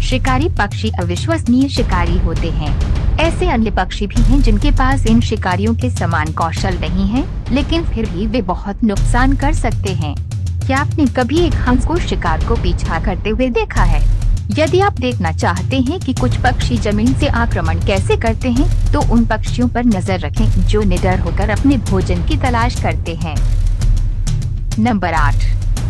शिकारी पक्षी अविश्वसनीय शिकारी होते हैं। ऐसे अन्य पक्षी भी हैं जिनके पास इन शिकारियों के समान कौशल नहीं है, लेकिन फिर भी वे बहुत नुकसान कर सकते हैं। क्या आपने कभी एक हंस को शिकार को पीछा करते हुए देखा है? यदि आप देखना चाहते हैं कि कुछ पक्षी जमीन से आक्रमण कैसे करते हैं, तो उन पक्षियों पर नजर रखें जो निडर होकर अपने भोजन की तलाश करते हैं। Number 8,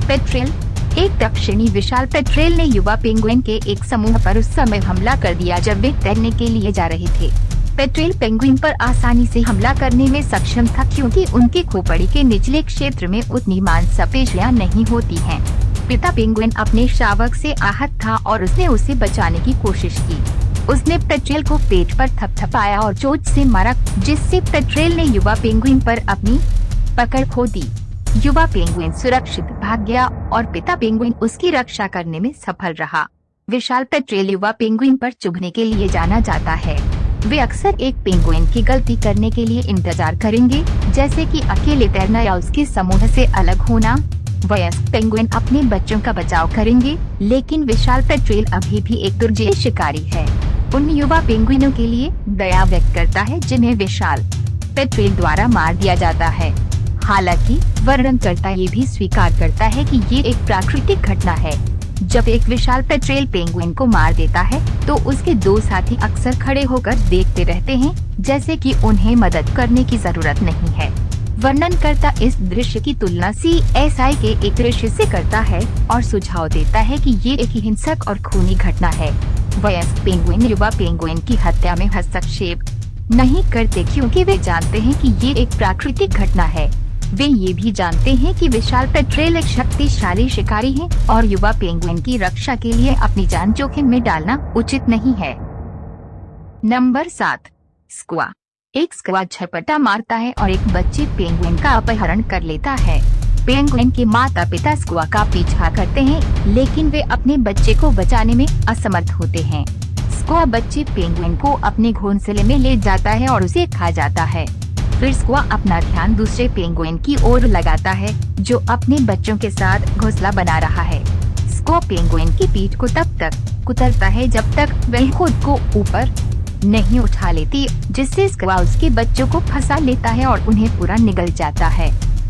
petrel. एक दक्षिणी विशाल पेट्रेल ने युवा पेंगुइन के एक समूह पर उस समय हमला कर दिया जब वे तैरने के लिए जा रहे थे। पेट्रेल पेंगुइन पर आसानी से हमला करने में सक्षम था क्योंकि उनकी खोपड़ी के निचले क्षेत्र में उतनी मांसपेशियां नहीं होती हैं। पिता पेंगुइन अपने शावक से आहत था और उसने उसे बचाने की कोशिश की। उसने पेट्रेल को पेट पर थपथपाया और चोट से मारा, जिससे पेट्रेल ने युवा पेंगुइन पर अपनी पकड़ खो दी। युवा पेंगुइन सुरक्षित भाग गया और पिता पेंगुइन उसकी रक्षा करने में सफल रहा। विशाल पेट्रेल युवा पेंगुइन पर चुभने के लिए जाना जाता है। वे अक्सर एक पेंगुइन की गलती करने के लिए इंतजार करेंगे, जैसे कि अकेले तैरना या उसके समूह से अलग होना। वयस्क पेंगुइन अपने बच्चों का बचाव करेंगे, लेकिन विशाल पेट्रेल अभी भी एक दुर्जय शिकारी है। उन युवा पेंगुइनों के लिए दया व्यक्त करता है जिन्हें विशाल पेट्रेल द्वारा मार दिया जाता है। हालांकि वर्णनकर्ता ये भी स्वीकार करता है कि ये एक प्राकृतिक घटना है। जब एक विशाल पेट्रेल पेंगुइन को मार देता है, तो उसके दो साथी अक्सर खड़े होकर देखते रहते हैं, जैसे कि उन्हें मदद करने की जरूरत नहीं है। वर्णनकर्ता इस दृश्य की तुलना CSI के एक दृश्य से करता है और सुझाव देता है कि ये एक हिंसक और खूनी घटना है। वयस्क पेंगुइन युवा पेंगुइन की हत्या में हस्तक्षेप नहीं करते क्योंकि वे जानते हैं कि ये एक प्राकृतिक घटना है। वे ये भी जानते हैं कि विशाल पेट्रेल एक शक्तिशाली शिकारी है और युवा पेंगुइन की रक्षा के लिए अपनी जान जोखिम में डालना उचित नहीं है। नंबर 7, स्क्वा। एक स्क्वा झपटा मारता है और एक बच्चे पेंगुइन का अपहरण कर लेता है। पेंगुइन के माता पिता स्क्वा का पीछा करते हैं, लेकिन वे अपने बच्चे को बचाने में असमर्थ होते हैं। स्क्वा बच्चे पेंगुइन को अपने घोंसले में ले जाता है और उसे खा जाता है। फिर स्क्वा अपना ध्यान दूसरे पेंगुइन की ओर लगाता है जो अपने बच्चों के साथ घोंसला बना रहा है। स्क्वा पेंगुइन की पीठ को तब तक कुतरता है जब तक वह खुद को ऊपर नहीं उठा लेती, जिससे स्क्वा उसके बच्चों को फंसा लेता है और उन्हें पूरा निगल जाता है।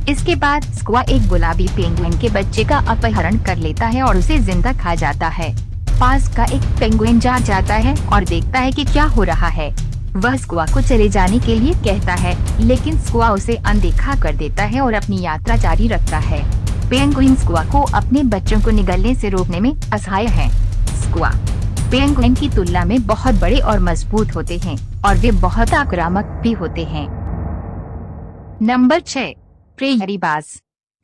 इसके बाद स्क्वा एक गुलाबी पेंगुइन के बच्चे का अपहरण कर लेता है और उसे जिंदा खा जाता है। पास का एक पेंगुइन जाता है और देखता है कि क्या हो रहा है। वह स्क्वा को चले जाने के लिए कहता है, लेकिन स्क्वा उसे अनदेखा कर देता है और अपनी यात्रा जारी रखता है। पेंगुइन स्क्वा को अपने बच्चों को निगलने से रोकने में असहाय है। स्क्वा पेंगुइन की तुलना में बहुत बड़े और मजबूत होते हैं और वे बहुत आक्रामक भी होते हैं। नंबर 6, प्रेयरीबाज।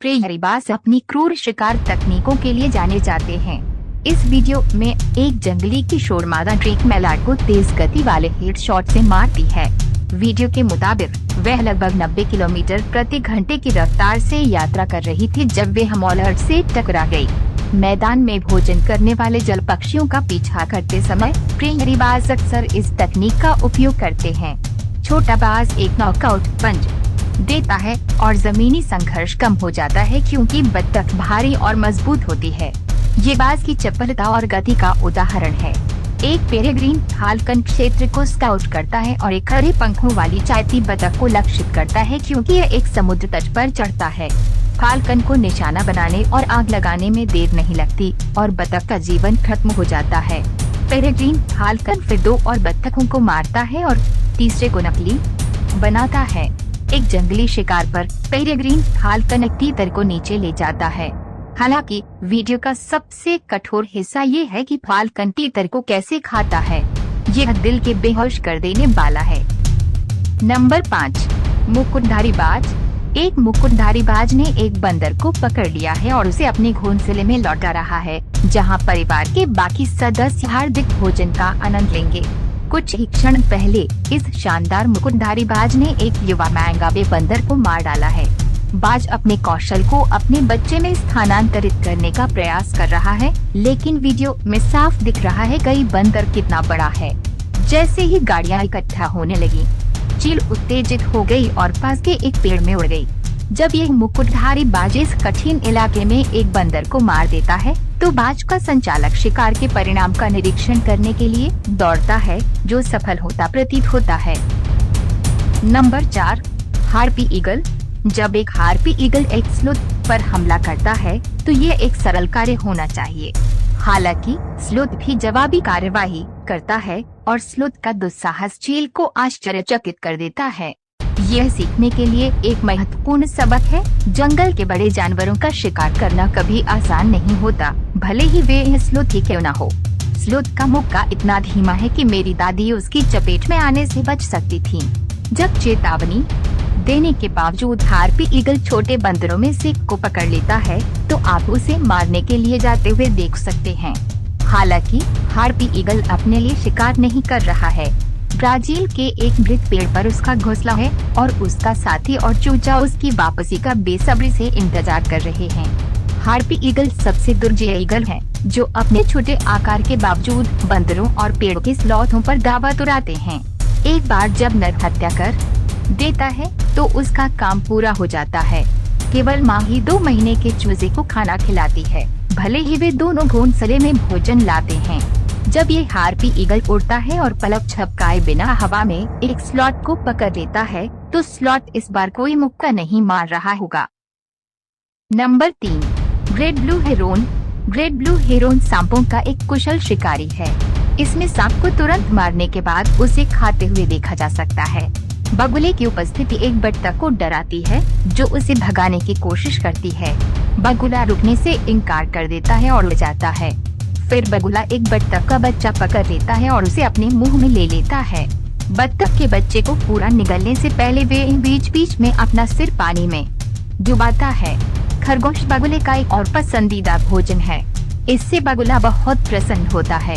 प्रेयरीबाज अपनी क्रूर शिकार तकनीकों के लिए जाने जाते हैं। इस वीडियो में एक जंगली किशोर मादा ड्रेक मैलार्ड को तेज गति वाले हेडशॉट से मारती है। वीडियो के मुताबिक वह लगभग 90 किलोमीटर प्रति घंटे की रफ्तार से यात्रा कर रही थी जब वे हमोलर्ड से टकरा गई। मैदान में भोजन करने वाले जल पक्षियों का पीछा करते समय प्रेयरीबाज अक्सर इस तकनीक का उपयोग करते हैं। छोटा बाज एक नॉकआउट पंच देता है और जमीनी संघर्ष कम हो जाता है क्योंकि बत्तख भारी और मजबूत होती है। ये बाज की चपलता और गति का उदाहरण है। एक पेरेग्रीन फाल्कन क्षेत्र को स्काउट करता है और एक हरे पंखों वाली चायती बतख को लक्षित करता है क्योंकि यह एक समुद्र तट पर चढ़ता है। फाल्कन को निशाना बनाने और आग लगाने में देर नहीं लगती और बतख का जीवन खत्म हो जाता है। पेरेग्रीन फाल्कन फिर 2 और बत्तखों को मारता है और तीसरे को नकली बनाता है। एक जंगली शिकार पर पेरेग्रीन फाल्कन एक तीतर को नीचे ले जाता है। हालांकि वीडियो का सबसे कठोर हिस्सा ये है कि फाल्कन तीतर को कैसे खाता है। यह दिल के बेहोश कर देने वाला है। नंबर 5, मुकुटधारी बाज। एक मुकुटधारी बाज ने एक बंदर को पकड़ लिया है और उसे अपने घोंसले में लौटा रहा है, जहां परिवार के बाकी सदस्य हार्दिक भोजन का आनंद लेंगे। कुछ ही क्षण पहले इस शानदार मुकुटधारी बाज ने एक युवा मैंगावे बंदर को मार डाला है। बाज अपने कौशल को अपने बच्चे में स्थानांतरित करने का प्रयास कर रहा है, लेकिन वीडियो में साफ दिख रहा है कई बंदर कितना बड़ा है। जैसे ही गाड़ियां इकट्ठा होने लगी, चील उत्तेजित हो गई और पास के एक पेड़ में उड़ गई। जब यह मुकुटधारी बाज इस कठिन इलाके में एक बंदर को मार देता है तो बाज का संचालक शिकार के परिणाम का निरीक्षण करने के लिए दौड़ता है, जो सफल होता प्रतीत होता है। Number 4, harpy eagle. जब एक हार्पी ईगल एक स्लोथ पर हमला करता है तो यह एक सरल कार्य होना चाहिए। हालांकि स्लोथ भी जवाबी कार्यवाही करता है और स्लोथ का दुस्साहस चील को आश्चर्यचकित कर देता है। यह सीखने के लिए एक महत्वपूर्ण सबक है। जंगल के बड़े जानवरों का शिकार करना कभी आसान नहीं होता, भले ही वे स्लोथ ही क्यों न हो। स्लोथ का मुक्का इतना धीमा है कि मेरी दादी उसकी चपेट में आने से बच सकती थी। जब चेतावनी देने के बावजूद हार्पी ईगल छोटे बंदरों में से को पकड़ लेता है तो आप उसे मारने के लिए जाते हुए देख सकते हैं। हालांकि हार्पी ईगल अपने लिए शिकार नहीं कर रहा है। ब्राजील के एक मृत पेड़ पर उसका घोंसला है और उसका साथी और चूचा उसकी वापसी का बेसब्री से इंतजार कर रहे हैं। हार्पी ईगल सबसे दुर्जय ईगल है जो अपने छोटे आकार के बावजूद बंदरों और पेड़ों के स्लॉथों पर दावा उड़ाते हैं। एक बार जब नर हत्या कर देता है तो उसका काम पूरा हो जाता है। केवल माँ ही 2 महीने के चूजे को खाना खिलाती है, भले ही वे दोनों घोंसले में भोजन लाते हैं। जब ये हार्पी ईगल उड़ता है और पलक झपकाए बिना हवा में एक स्लॉथ को पकड़ लेता है तो स्लॉथ इस बार कोई मुक्का नहीं मार रहा होगा। Number 3, great blue Heron. Great blue Heron सांपों का एक कुशल शिकारी है। इसमें सांप को तुरंत मारने के बाद उसे खाते हुए देखा जा सकता है। बगुले की उपस्थिति एक बत्तख को डराती है जो उसे भगाने की कोशिश करती है। बगुला रुकने से इनकार कर देता है और उड़ जाता है। फिर बगुला एक बत्तख का बच्चा पकड़ लेता है और उसे अपने मुंह में ले लेता है। बत्तख के बच्चे को पूरा निगलने से पहले वे बीच बीच में अपना सिर पानी में डुबाता है। खरगोश बगुले का एक और पसंदीदा भोजन है। इससे बगुला बहुत प्रसन्न होता है।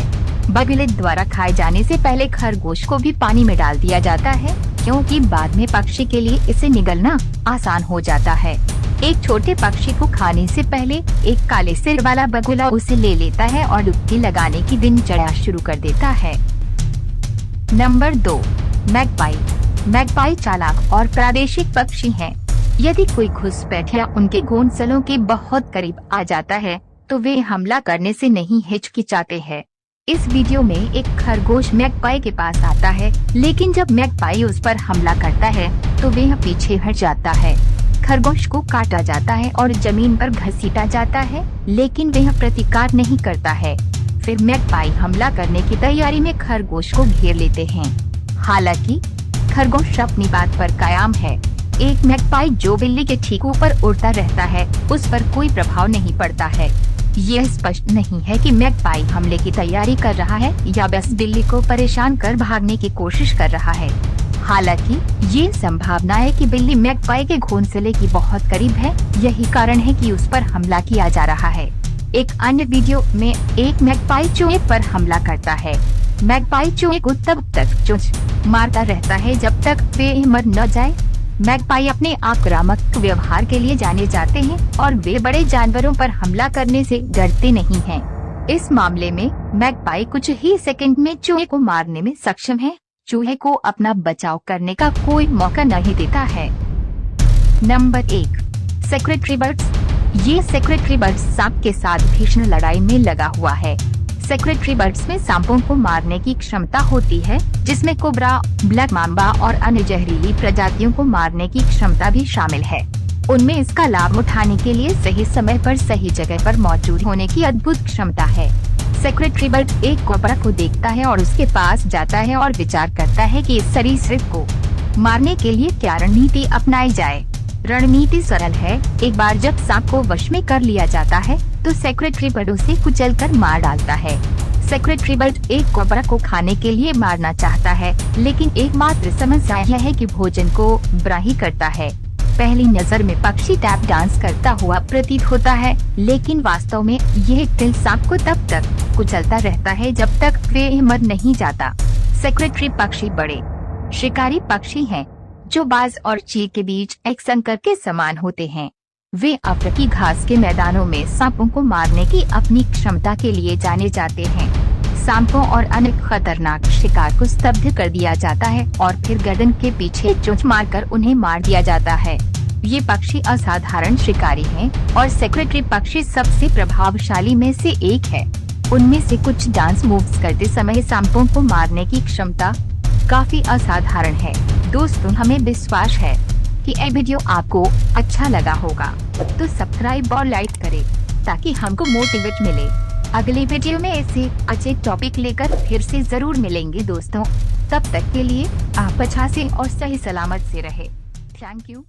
बगुले द्वारा खाए जाने से पहले खरगोश को भी पानी में डाल दिया जाता है, क्योंकि बाद में पक्षी के लिए इसे निगलना आसान हो जाता है। एक छोटे पक्षी को खाने से पहले एक काले सिर वाला बगुला उसे ले लेता है और डुबकी लगाने की दिनचर्या शुरू कर देता है। Number 2, magpie. मैगपाई चालाक और प्रादेशिक पक्षी हैं। यदि कोई घुसपैठ या उनके घोंसलों के बहुत करीब आ जाता है तो वे हमला करने से नहीं हिचकिचाते हैं। इस वीडियो में एक खरगोश मैगपाई के पास आता है, लेकिन जब मैगपाई उस पर हमला करता है तो वह पीछे हट जाता है। खरगोश को काटा जाता है और जमीन पर घसीटा जाता है, लेकिन वह प्रतिकार नहीं करता है। फिर मैगपाई हमला करने की तैयारी में खरगोश को घेर लेते हैं। हालांकि खरगोश अपनी बात पर कायम है। एक मैगपाई जो बिल्ली के ठीक ऊपर उड़ता रहता है, उस पर कोई प्रभाव नहीं पड़ता है। यह स्पष्ट नहीं है कि मैगपाई हमले की तैयारी कर रहा है या बस बिल्ली को परेशान कर भागने की कोशिश कर रहा है। हालांकि ये संभावना है कि बिल्ली मैगपाई के घोंसले की बहुत करीब है, यही कारण है कि उस पर हमला किया जा रहा है। एक अन्य वीडियो में एक मैगपाई चूहे पर हमला करता है। मैगपाई चूहे को तब तक चोंच मारता रहता है जब तक वे मर न जाए। मैगपाई अपने आक्रामक व्यवहार के लिए जाने जाते हैं और वे बड़े जानवरों पर हमला करने से डरते नहीं हैं। इस मामले में मैगपाई कुछ ही सेकंड में चूहे को मारने में सक्षम है। चूहे को अपना बचाव करने का कोई मौका नहीं देता है। Number 1, secretary birds. ये सेक्रेटरी बर्ड्स सांप के साथ भीषण लड़ाई में लगा हुआ है। सेक्रेटरी बर्ड्स में सांपों को मारने की क्षमता होती है, जिसमें कोबरा, ब्लैक मांबा और अन्य जहरीली प्रजातियों को मारने की क्षमता भी शामिल है। उनमें इसका लाभ उठाने के लिए सही समय पर सही जगह पर मौजूद होने की अद्भुत क्षमता है। सेक्रेटरी बर्ड एक कोबरा को देखता है और उसके पास जाता है और विचार करता है कि इस सरीसृप को मारने के लिए क्या रणनीति अपनाई जाए। रणनीति सरल है। एक बार जब सांप को वश में कर लिया जाता है तो सेक्रेटरी बर्ड उसे कुचलकर मार डालता है। सेक्रेटरी बर्ड एक कोबरा को खाने के लिए मारना चाहता है, लेकिन एकमात्र समस्या यह है कि भोजन को ब्राही करता है। पहली नजर में पक्षी टैप डांस करता हुआ प्रतीत होता है, लेकिन वास्तव में यह तिल सांप को तब तक कुचलता रहता है जब तक वे मर नहीं जाता। सेक्रेटरी पक्षी बड़े शिकारी पक्षी हैं, जो बाज और चील के बीच एक संकर के समान होते हैं। वे अफ्रीकी घास के मैदानों में सांपों को मारने की अपनी क्षमता के लिए जाने जाते हैं। सांपों और अन्य खतरनाक शिकार को स्तब्ध कर दिया जाता है और फिर गर्दन के पीछे चोंच मारकर उन्हें मार दिया जाता है। ये पक्षी असाधारण शिकारी हैं और सेक्रेटरी पक्षी सबसे प्रभावशाली में से एक है। उनमें से कुछ डांस मूव्स करते समय सांपों को मारने की क्षमता काफी असाधारण है। दोस्तों, हमें विश्वास है कि ये वीडियो आपको अच्छा लगा होगा, तो सब्सक्राइब और लाइक करें ताकि हमको मोटिवेट मिले। अगले वीडियो में ऐसे अच्छे टॉपिक लेकर फिर से जरूर मिलेंगे दोस्तों। तब तक के लिए आप अच्छा से और सही सलामत से रहे। Thank you.